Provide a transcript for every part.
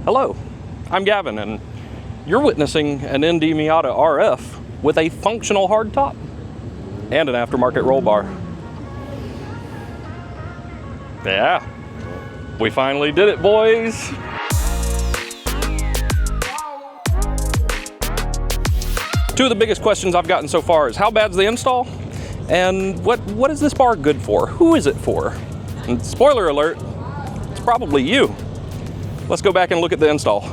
Hello, I'm Gavin, and you're witnessing an ND Miata RF with a functional hardtop and an aftermarket roll bar. Yeah, we finally did it, boys. Two of the biggest questions I've gotten so far is how bad's the install? And what is this bar good for? Who is it for? And spoiler alert, it's probably you. Let's go back and look at the install.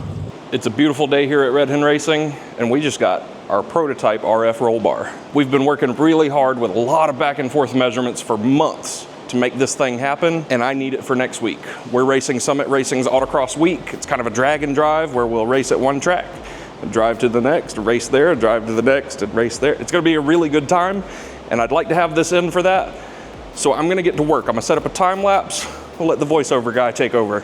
It's a beautiful day here at Red Hen Racing, and we just got our prototype RF roll bar. We've been working really hard with a lot of back and forth measurements for months to make this thing happen, and I need it for next week. We're racing Summit Racing's Autocross Week. It's kind of a drag and drive where we'll race at one track, drive to the next, race there, drive to the next, and race there. It's gonna be a really good time, and I'd like to have this in for that. So I'm gonna get to work. I'm gonna set up a time lapse. We'll let the voiceover guy take over.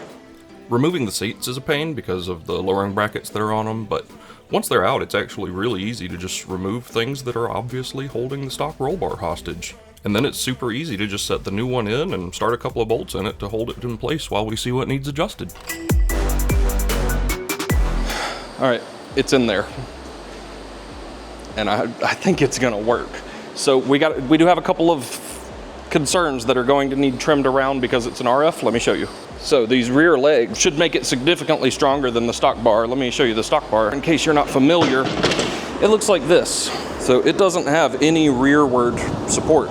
Removing the seats is a pain because of the lowering brackets that are on them, but once they're out, it's actually really easy to just remove things that are obviously holding the stock roll bar hostage. And then it's super easy to just set the new one in and start a couple of bolts in it to hold it in place while we see what needs adjusted. All right, it's in there. And I think it's gonna work. So we do have a couple of concerns that are going to need trimmed around because it's an RF. Let me show you. So these rear legs should make it significantly stronger than the stock bar. Let me show you the stock bar. In case you're not familiar, it looks like this. So it doesn't have any rearward support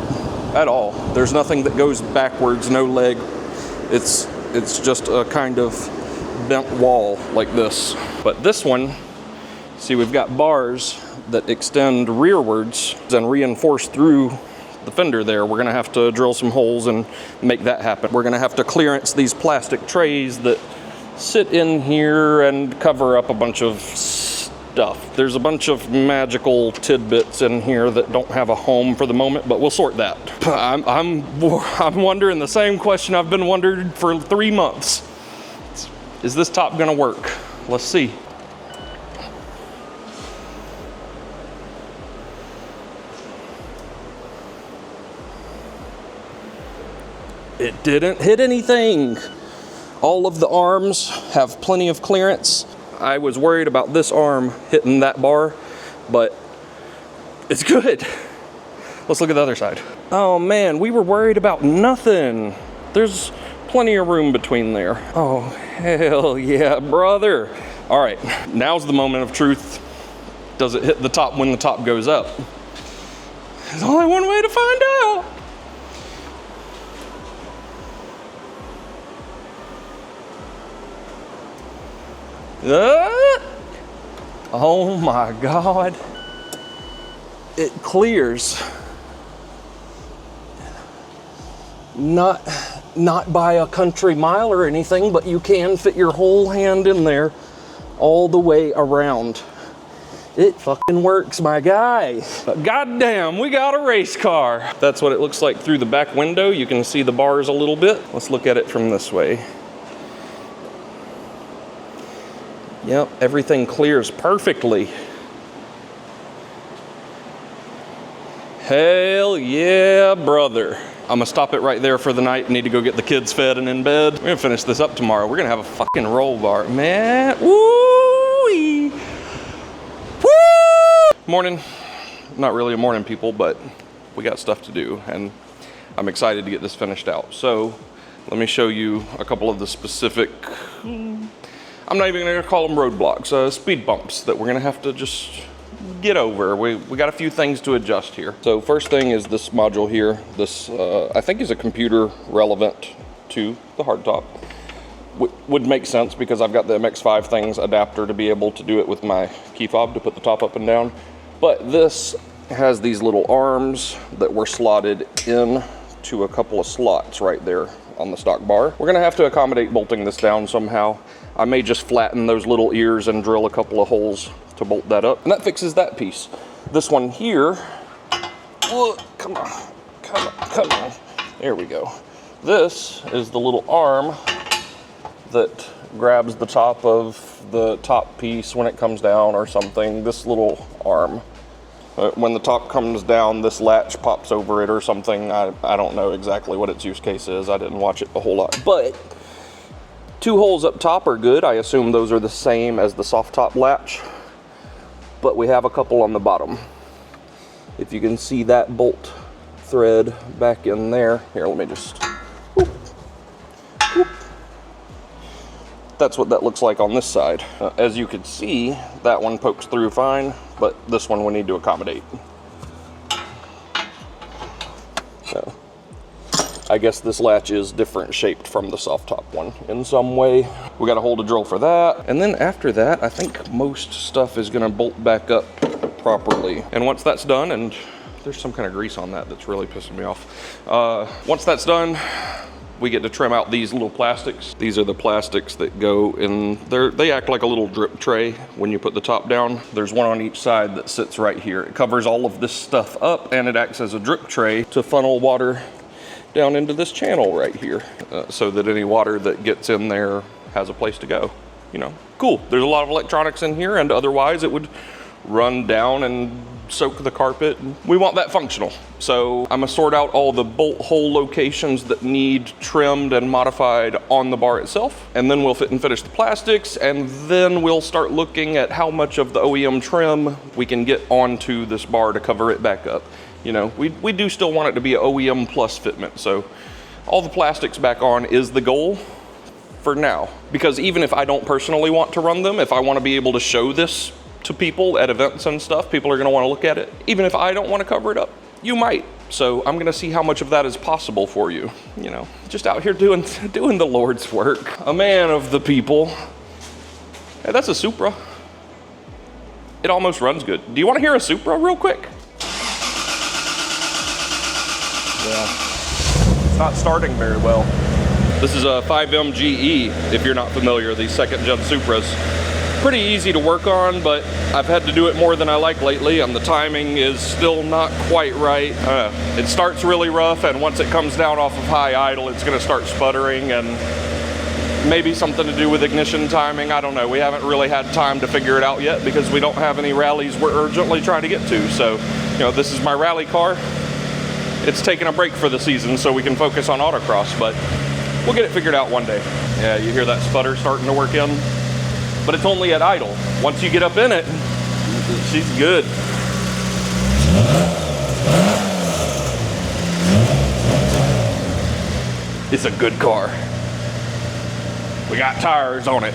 at all. There's nothing that goes backwards, no leg. It's just a kind of bent wall like this. But this one, see, we've got bars that extend rearwards and reinforce through the fender there. We're gonna have to drill some holes and make that happen. We're gonna have to clearance these plastic trays that sit in here and cover up a bunch of stuff. There's a bunch of magical tidbits in here that don't have a home for the moment, but we'll sort that. I'm wondering the same question I've been wondering for 3 months. Is this top gonna work? Let's see. It didn't hit anything. All of the arms have plenty of clearance. I was worried about this arm hitting that bar, but it's good. Let's look at the other side. Oh man, we were worried about nothing. There's plenty of room between there. Oh, hell yeah, brother. All right, now's the moment of truth. Does it hit the top when the top goes up? There's only one way to find out. Oh my God. It clears. Not by a country mile or anything, but you can fit your whole hand in there all the way around. It fucking works, my guy. Goddamn, we got a race car. That's what it looks like through the back window. You can see the bars a little bit. Let's look at it from this way. Yep, everything clears perfectly. Hell yeah, brother. I'm gonna stop it right there for the night. Need to go get the kids fed and in bed. We're gonna finish this up tomorrow. We're gonna have a fucking roll bar, man. Woo-wee. Woo! Morning. Not really a morning, people, but we got stuff to do, and I'm excited to get this finished out. So let me show you a couple of the specific, I'm not even gonna call them roadblocks, speed bumps that we're gonna have to just get over. We got a few things to adjust here. So first thing is this module here. This, I think is a computer relevant to the hardtop. Would make sense because I've got the MX-5 things adapter to be able to do it with my key fob to put the top up and down. But this has these little arms that were slotted in to a couple of slots right there on the stock bar. We're gonna have to accommodate bolting this down somehow. I may just flatten those little ears and drill a couple of holes to bolt that up. And that fixes that piece. This one here, oh, come on. There we go. This is the little arm that grabs the top of the top piece when it comes down or something. This little arm. When the top comes down, this latch pops over it or something. I don't know exactly what its use case is. I didn't watch it a whole lot. But 2 holes up top are good. I assume those are the same as the soft top latch, but we have a couple on the bottom. If you can see that bolt thread back in there. Here, let me just, whoop, whoop. That's what that looks like on this side. As you can see, that one pokes through fine, but this one we need to accommodate. So, I guess this latch is different shaped from the soft top one in some way. We got to hold a drill for that. And then after that, I think most stuff is gonna bolt back up properly. And once that's done, and there's some kind of grease on that that's really pissing me off. Once that's done, we get to trim out these little plastics. These are the plastics that go in there. They act like a little drip tray when you put the top down. There's one on each side that sits right here. It covers all of this stuff up, and it acts as a drip tray to funnel water down into this channel right here, so that any water that gets in there has a place to go. You know, cool. There's a lot of electronics in here, and otherwise it would run down and soak the carpet. We want that functional. So I'm gonna sort out all the bolt hole locations that need trimmed and modified on the bar itself, and then we'll fit and finish the plastics, and then we'll start looking at how much of the OEM trim we can get onto this bar to cover it back up. You know, we do still want it to be an OEM plus fitment, so all the plastics back on is the goal for now. Because even if I don't personally want to run them, if I want to be able to show this to people at events and stuff, people are going to want to look at it. Even if I don't want to cover it up, you might. So I'm going to see how much of that is possible for you. You know, just out here doing the Lord's work. A man of the people. Hey, that's a Supra. It almost runs good. Do you want to hear a Supra real quick? Yeah, it's not starting very well. This is a 5MGE, if you're not familiar, these second-gen Supras. Pretty easy to work on, but I've had to do it more than I like lately, and the timing is still not quite right. It starts really rough, and once it comes down off of high idle, it's gonna start sputtering, and maybe something to do with ignition timing, I don't know. We haven't really had time to figure it out yet because we don't have any rallies we're urgently trying to get to. So, you know, this is my rally car. It's taking a break for the season so we can focus on autocross, but we'll get it figured out one day. Yeah, you hear that sputter starting to work in? But it's only at idle. Once you get up in it, she's good. It's a good car. We got tires on it.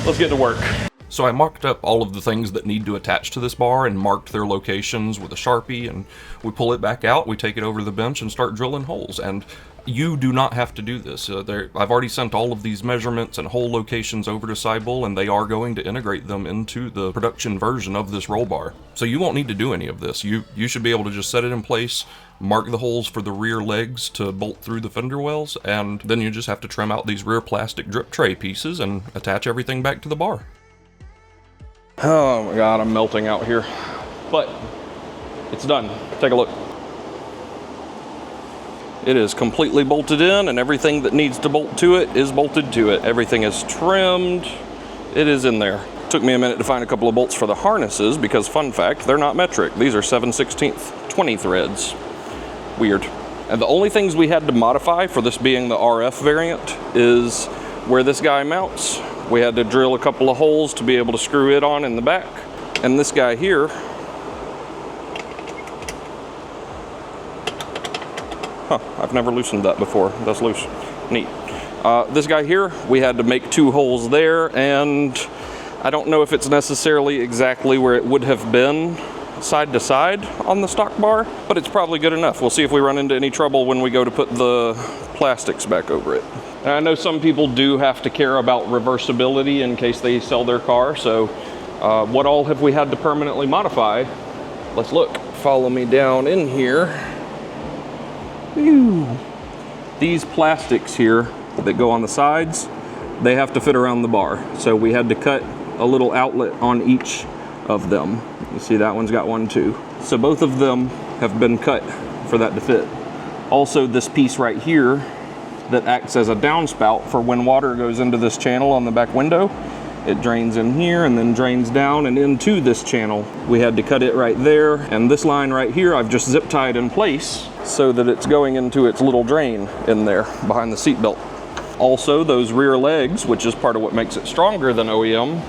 Let's get to work. So I marked up all of the things that need to attach to this bar and marked their locations with a Sharpie, and we pull it back out, we take it over to the bench and start drilling holes. And you do not have to do this. I've already sent all of these measurements and hole locations over to Cybul, and they are going to integrate them into the production version of this roll bar. So you won't need to do any of this. You should be able to just set it in place, mark the holes for the rear legs to bolt through the fender wells, and then you just have to trim out these rear plastic drip tray pieces and attach everything back to the bar. Oh my God, I'm melting out here. But it's done. Take a look. It is completely bolted in, and everything that needs to bolt to it is bolted to it. Everything is trimmed. It is in there. Took me a minute to find a couple of bolts for the harnesses because, fun fact, they're not metric. These are 7/16 20 threads. Weird. And the only things we had to modify for this being the RF variant is where this guy mounts. We had to drill a couple of holes to be able to screw it on in the back. And this guy here, I've never loosened that before. That's loose. Neat. This guy here, we had to make 2 holes there, and I don't know if it's necessarily exactly where it would have been side to side on the stock bar, but it's probably good enough. We'll see if we run into any trouble when we go to put the plastics back over it. And I know some people do have to care about reversibility in case they sell their car, so what all have we had to permanently modify? Let's look. Follow me down in here. Whew. These plastics here that go on the sides, they have to fit around the bar. So we had to cut a little outlet on each of them. You see that one's got one too. So both of them have been cut for that to fit. Also this piece right here that acts as a downspout for when water goes into this channel on the back window. It drains in here and then drains down and into this channel. We had to cut it right there. And this line right here, I've just zip tied in place so that it's going into its little drain in there behind the seat belt. Also, those rear legs, which is part of what makes it stronger than OEM,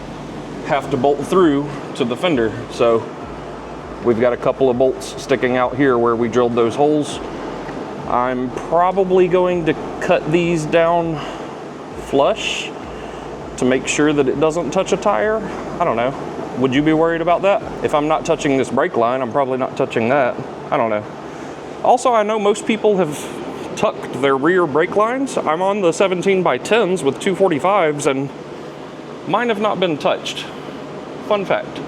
have to bolt through to the fender. So we've got a couple of bolts sticking out here where we drilled those holes. I'm probably going to cut these down flush to make sure that it doesn't touch a tire. I don't know. Would you be worried about that? If I'm not touching this brake line, I'm probably not touching that. I don't know. Also, I know most people have tucked their rear brake lines. I'm on the 17x10s with 245s and mine have not been touched. Fun fact.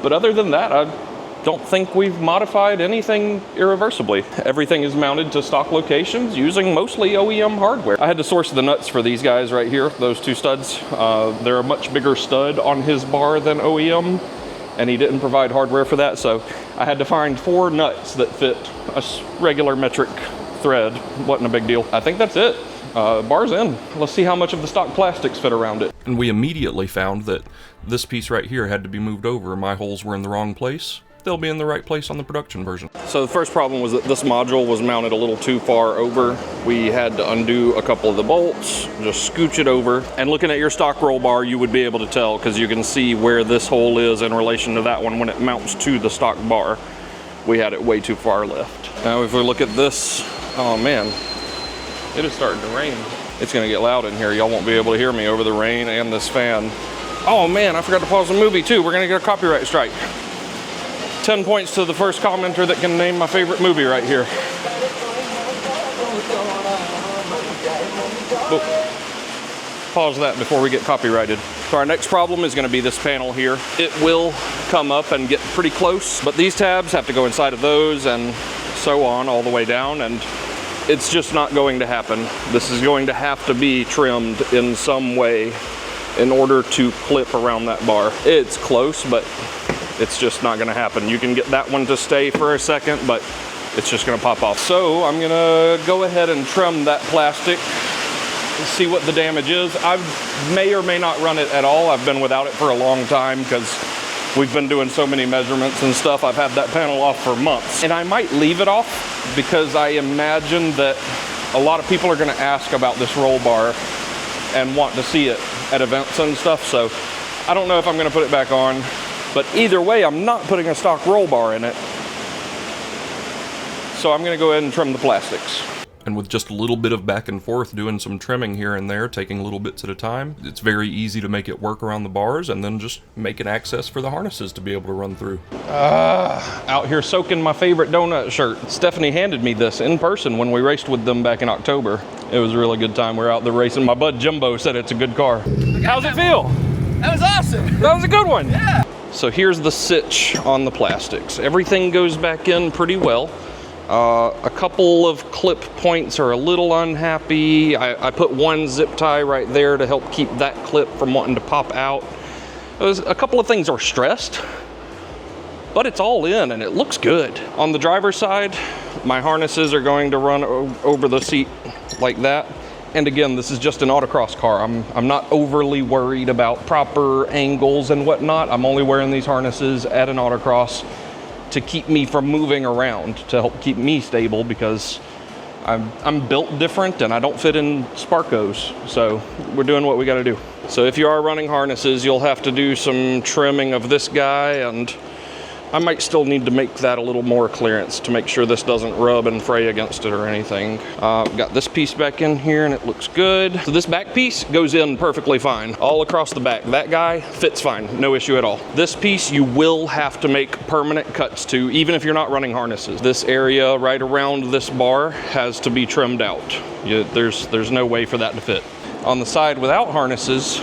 But other than that, I don't think we've modified anything irreversibly. Everything is mounted to stock locations using mostly OEM hardware. I had to source the nuts for these guys right here, those two studs. They're a much bigger stud on his bar than OEM, and he didn't provide hardware for that, so I had to find 4 nuts that fit a regular metric thread. Wasn't a big deal. I think that's it. Bar's in. Let's see how much of the stock plastics fit around it. And we immediately found that this piece right here had to be moved over. My holes were in the wrong place. They'll be in the right place on the production version. So the first problem was that this module was mounted a little too far over. We had to undo a couple of the bolts, just scooch it over. And looking at your stock roll bar, you would be able to tell because you can see where this hole is in relation to that one when it mounts to the stock bar. We had it way too far left. Now if we look at this, oh man, it is starting to rain. It's gonna get loud in here. Y'all won't be able to hear me over the rain and this fan. Oh man, I forgot to pause the movie too. We're gonna get a copyright strike. 10 points to the first commenter that can name my favorite movie right here. Oh. Pause that before we get copyrighted. So our next problem is gonna be this panel here. It will come up and get pretty close, but these tabs have to go inside of those and so on all the way down, and it's just not going to happen. This is going to have to be trimmed in some way in order to clip around that bar. It's close, but it's just not gonna happen. You can get that one to stay for a second, but it's just gonna pop off. So I'm gonna go ahead and trim that plastic, see what the damage is. I may or may not run it at all. I've been without it for a long time because we've been doing so many measurements and stuff. I've had that panel off for months. And I might leave it off because I imagine that a lot of people are gonna ask about this roll bar and want to see it at events and stuff. So I don't know if I'm gonna put it back on. But either way, I'm not putting a stock roll bar in it. So I'm gonna go ahead and trim the plastics. And with just a little bit of back and forth, doing some trimming here and there, taking little bits at a time, it's very easy to make it work around the bars and then just make an access for the harnesses to be able to run through. Out here soaking my favorite donut shirt. Stephanie handed me this in person when we raced with them back in October. It was a really good time. We were out there racing. My bud Jimbo said it's a good car. How's it feel? That was awesome. That was a good one. Yeah. So here's the sitch on the plastics. Everything goes back in pretty well. A couple of clip points are a little unhappy. I put one zip tie right there to help keep that clip from wanting to pop out. A couple of things are stressed, but it's all in and it looks good. On the driver's side, my harnesses are going to run over the seat like that. And again, this is just an autocross car. I'm not overly worried about proper angles and whatnot. I'm only wearing these harnesses at an autocross to keep me from moving around, to help keep me stable because I'm built different and I don't fit in Sparcos. So we're doing what we gotta do. So if you are running harnesses, you'll have to do some trimming of this guy, and I might still need to make that a little more clearance to make sure this doesn't rub and fray against it or anything. Got this piece back in here and it looks good. So this back piece goes in perfectly fine. All across the back. That guy fits fine, no issue at all. This piece you will have to make permanent cuts to, even if you're not running harnesses. This area right around this bar has to be trimmed out. There's no way for that to fit. On the side without harnesses,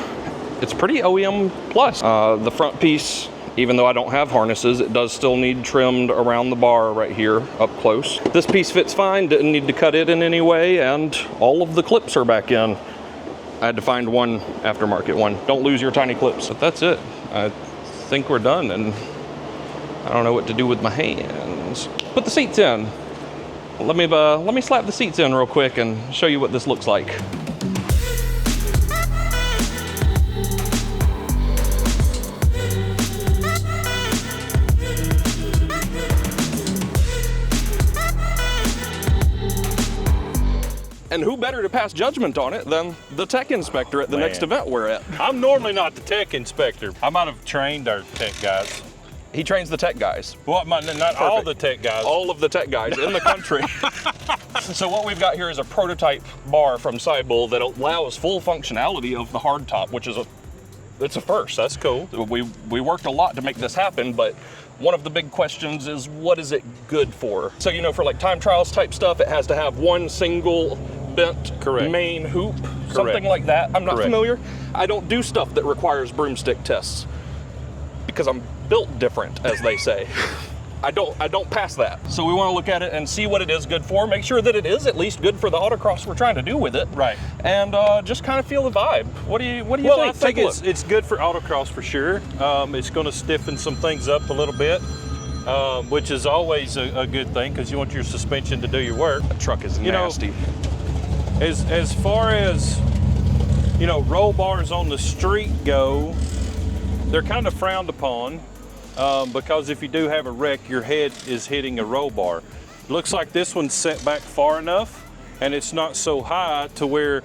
it's pretty OEM plus. The front piece, even though I don't have harnesses, it does still need trimmed around the bar right here, up close. This piece fits fine, didn't need to cut it in any way, and all of the clips are back in. I had to find one aftermarket one. Don't lose your tiny clips. But that's it. I think we're done, and I don't know what to do with my hands. Put the seats in. Let me slap the seats in real quick and show you what this looks like. And who better to pass judgment on it than the tech inspector at the next event we're at? I'm normally not the tech inspector. I might have trained our tech guys. He trains the tech guys. Well, not all the tech guys. All of the tech guys in the country. So what we've got here is a prototype bar from Cybul that allows full functionality of the hardtop, which is it's a first. That's cool. We worked a lot to make this happen, but one of the big questions is, what is it good for? So, you know, for like time trials type stuff, it has to have one single bent main hoop, something like that. I'm not familiar. I don't do stuff that requires broomstick tests because I'm built different, as they say. I don't pass that. So we want to look at it and see what it is good for, make sure that it is at least good for the autocross we're trying to do with it. Right. And just kind of feel the vibe. What do you think? Well, I think it's good for autocross for sure. It's going to stiffen some things up a little bit, which is always a good thing because you want your suspension to do your work. That truck is nasty. As far as, you know, roll bars on the street go, they're kind of frowned upon because if you do have a wreck, your head is hitting a roll bar. Looks like this one's set back far enough and it's not so high to where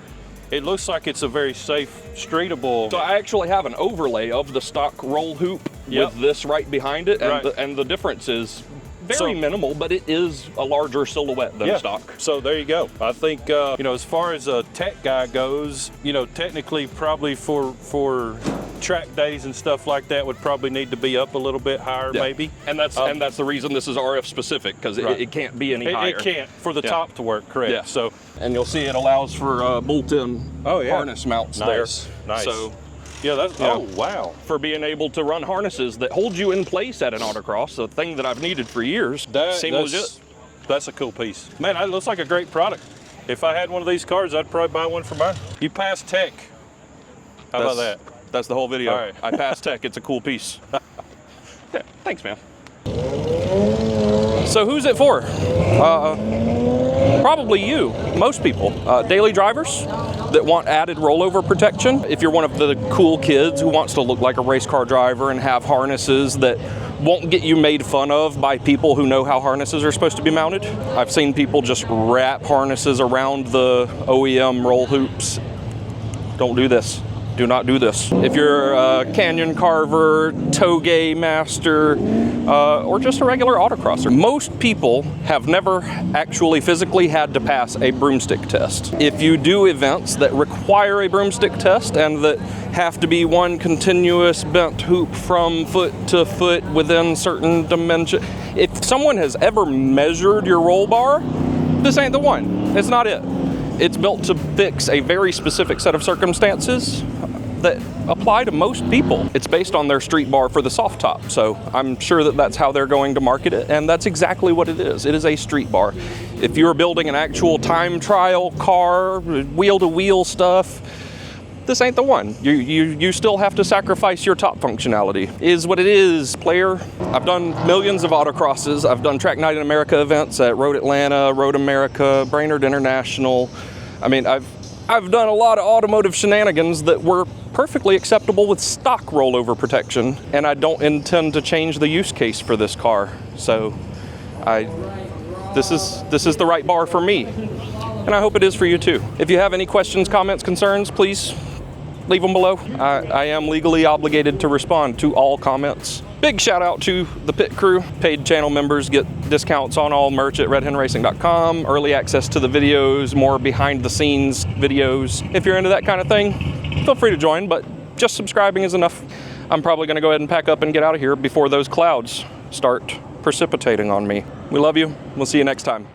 it looks like it's a very safe, streetable. So I actually have an overlay of the stock roll hoop with this right behind it, and the difference is very minimal, but it is a larger silhouette than stock. So there you go. I think, you know, as far as a tech guy goes, you know, technically probably for track days and stuff like that would probably need to be up a little bit higher, maybe. And that's the reason this is RF specific, because it can't be any higher. It can't for the top to work, correct. Yeah. So, and you'll see it allows for built-in harness mounts there. Nice. So, yeah, that's, oh wow. For being able to run harnesses that hold you in place at an autocross, a thing that I've needed for years, seem legit. That's a cool piece. Man, it looks like a great product. If I had one of these cars, I'd probably buy one for mine. You passed tech. How about that? That's the whole video. All right. I passed tech. It's a cool piece. Yeah, thanks, man. So who's it for? Probably you, most people. Daily drivers that want added rollover protection. If you're one of the cool kids who wants to look like a race car driver and have harnesses that won't get you made fun of by people who know how harnesses are supposed to be mounted. I've seen people just wrap harnesses around the OEM roll hoops. Don't do this. Do not do this. If you're a canyon carver, toge master, or just a regular autocrosser, most people have never actually physically had to pass a broomstick test. If you do events that require a broomstick test and that have to be one continuous bent hoop from foot to foot within certain dimension, if someone has ever measured your roll bar, this ain't the one. It's not it. It's built to fix a very specific set of circumstances that apply to most people. It's based on their street bar for the soft top, so I'm sure that that's how they're going to market it, and that's exactly what it is. It is a street bar. If you're building an actual time trial car, wheel-to-wheel stuff, this ain't the one. You still have to sacrifice your top functionality. Is what it is, player. I've done millions of autocrosses. I've done Track Night in America events at Road Atlanta, Road America, Brainerd International. I mean, I've done a lot of automotive shenanigans that were perfectly acceptable with stock rollover protection, and I don't intend to change the use case for this car. So this is the right bar for me, and I hope it is for you too. If you have any questions, comments, concerns, please leave them below. I am legally obligated to respond to all comments. Big shout out to the pit crew. Paid channel members get discounts on all merch at redhenracing.com, early access to the videos, more behind the scenes videos. If you're into that kind of thing, feel free to join, but just subscribing is enough. I'm probably gonna go ahead and pack up and get out of here before those clouds start precipitating on me. We love you. We'll see you next time.